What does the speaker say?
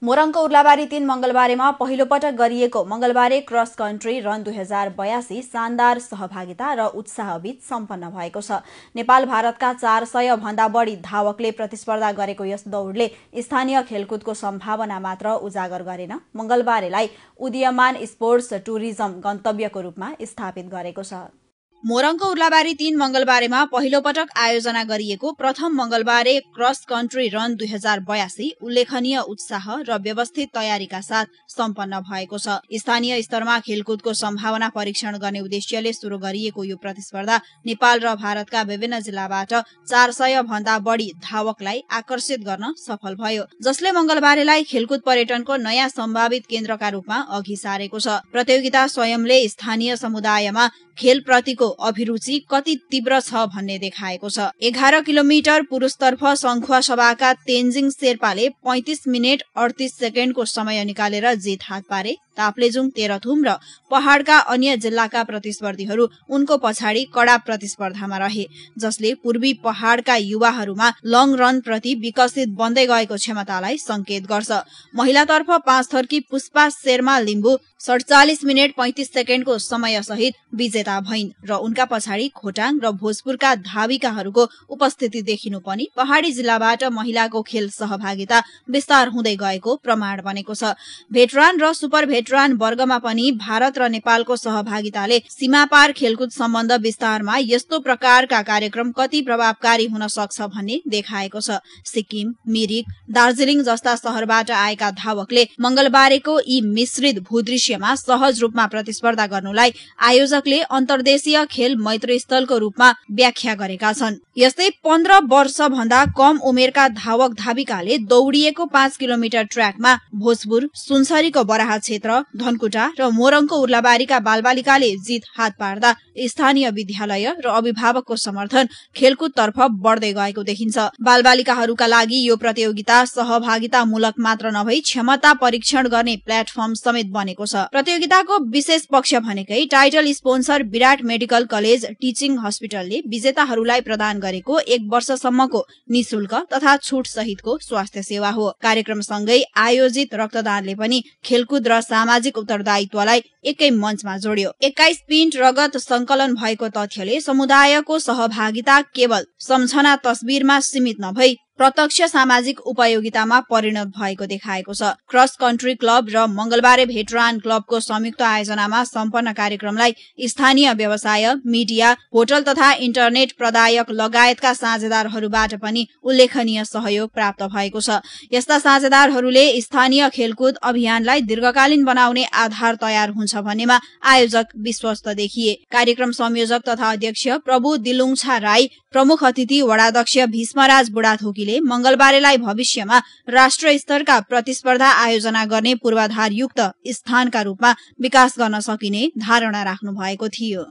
मोरङको उर्लाबारी 3 मंगलबारेमा पहिलो पटक गरिएको मंगलबारे क्रस कन्ट्री रन 2082 शानदार सहभागिता र उत्साहबीच सम्पन्न भएको छ। नेपाल भारतका 400 भन्दा बढी धावकले प्रतिस्पर्धा गरेको यस दौडले स्थानीय खेलकुदको सम्भावना मात्र उजागर गरेन, मंगलबारेलाई उदीयमान स्पोर्ट्स टुरिज्म गन्तव्यको रूपमा स्थापित गरेको छ। मोरङको उर्लाबारी 3 मंगलबारेमा पहिलो पटक आयोजना गरिएको प्रथम मंगलबारे क्रस कन्ट्री रन 2082 उल्लेखनीय उत्साह र व्यवस्थित तयारीका साथ सम्पन्न भएको छ। स्थानीय स्तरमा खेलकुदको सम्भावना परीक्षण गर्ने उद्देश्यले शुरू गरिएको यो प्रतिस्पर्धा नेपाल र भारतका विभिन्न जिल्लाबाट 400 भन्दा बढी धावकलाई आकर्षित गर्न सफल भयो, जसले मंगलबारेलाई खेलकुद पर्यटनको नयाँ सम्भावित केन्द्रका रूपमा अघि सारेको छ। प्रतियोगिता स्वयंले स्थानीय समुदायमा खेलप्रतिको अभिरुचि कति तीव्र छ भन्ने देखाएको छ। 11 किलोमिटर पुरुषतर्फ संखुवा सभाका तेन्जिङ शेर्पाले 35 मिनेट 38 सेकेन्डको समय निकालेर जित हात पारे। ताप्लेजुङ, तेह्रथुम र पहाड़का अन्य जिल्लाका प्रतिस्पर्धीहरू उनको पछाडि कड़ा प्रतिस्पर्धामा रहे, जसले पूर्वी पहाड़का युवाहरूमा लङ रन प्रति विकसित बन्दै गएको क्षमतालाई संकेत गर्छ। महिलातर्फ 5 थरकी पुष्पा शेर्मा लिम्बू 47 मिनेट 35 सेकेन्डको समय सहित विजेता भइन् र उनका पछाडि खोटाङ र भोजपुरका धाविकाहरूको उपस्थिति देखिनु पनि पहाड़ी जिल्लाबाट महिलाको खेल सहभागिता विस्तार हुँदै गएको प्रमाण बनेको छ। भेटरान र सुपर भेटरान वर्गमा पनि भारत र नेपालको सहभागिताले सीमापार खेलकुद सम्बन्ध विस्तारमा यस्तो प्रकारका कार्यक्रम कति प्रभावकारी हुन सक्छ भन्ने देखाएको छ। सिक्किम, मिरिक, दार्जीलिङ जस्ता शहरबाट आएका धावकले मंगलबारेको यी मिश्रित भूदृश्यमा सहज रूपमा प्रतिस्पर्धा गर्नुलाई आयोजकले अन्तर्देशीय खेल मैत्री स्थलको रूपमा व्याख्या गरेका छन्। यस्तै 15 वर्ष भन्दा कम उमेरका धावक धाविकाले दौडिएको 5 किलोमिटर ट्र्याकमा भोजपुर, सुनसरीको बराहा क्षेत्र, धनकुटा र मोरङको उर्लाबारीका बालबालिकाले जित हात पार्दा स्थानीय विद्यालय र अभिभावकको समर्थन खेलकुदतर्फ बढ्दै गएको देखिन्छ। बालबालिकाहरूका लागि यो प्रतियोगिता सहभागितामूलक मात्र नभई क्षमता परीक्षण गर्ने प्लेटफर्म समेत बनेको छ। प्रतियोगिताको विशेष पक्ष भनेकै टाइटल स्पोन्सर विराट मेडिकल कलेज टिचिङ हस्पिटलले विजेताहरूलाई प्रदान गरेको 1 वर्षसम्मको निशुल्क तथा छुट सहितको स्वास्थ्य सेवा हो। कार्यक्रमसँगै आयोजित रक्तदानले पनि खेलकुद र सामाजिक उत्तरदायित्वलाई एकै मञ्चमा जोड्यो। 21 पिन्ट रगत संकलन भएको तथ्यले समुदायको सहभागिता केवल सम्झना तस्बिरमा सीमित नभई प्रत्यक्ष सामाजिक उपयोगितामा परिणत भएको देखाएको छ। क्रस कन्ट्री क्लब र मंगलबारे भेटरान क्लबको संयुक्त आयोजनामा सम्पन्न कार्यक्रमलाई स्थानीय व्यवसाय, मिडिया, होटल तथा इन्टरनेट प्रदायक लगायतका साझेदारहरूबाट पनि उल्लेखनीय सहयोग प्राप्त भएको छ। यस्ता साझेदारहरूले स्थानीय खेलकुद अभियानलाई दीर्घकालीन बनाउने आधार तयार हुन्छ भन्नेमा आयोजक विश्वस्त देखिए। कार्यक्रम संयोजक तथा अध्यक्ष प्रभु दिलुङछा राई, प्रमुख अतिथि वडाध्यक्ष भीष्मराज बुढाथोकीले मंगलबारेलाई भविष्यमा राष्ट्र स्तरका प्रतिस्पर्धा आयोजना गर्ने पूर्वाधारयुक्त स्थानका रूपमा विकास गर्न सकिने धारणा राख्नु भएको थियो।